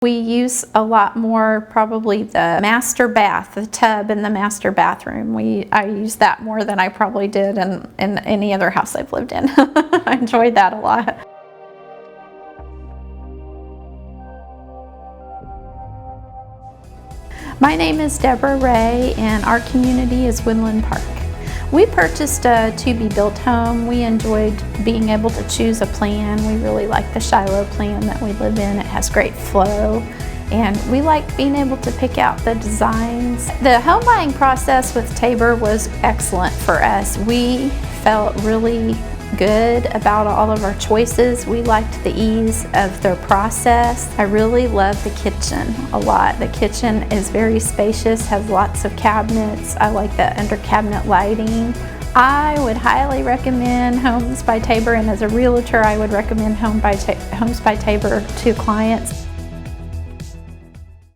We use a lot more probably the master bath, the tub in the master bathroom. I use that more than I probably did in any other house I've lived in. I enjoyed that a lot. My name is Deborah Ray and our community is Woodland Park. We purchased a to-be-built home. We enjoyed being able to choose a plan. We really like the Shiloh plan that we live in. It has great flow, and we like being able to pick out the designs. The home buying process with Tabor was excellent for us. We felt really good about all of our choices. We liked the ease of their process. I really love the kitchen a lot. The kitchen is very spacious, has lots of cabinets. I like the under cabinet lighting. I would highly recommend Homes by Tabor, and as a realtor I would recommend Homes by Tabor to clients.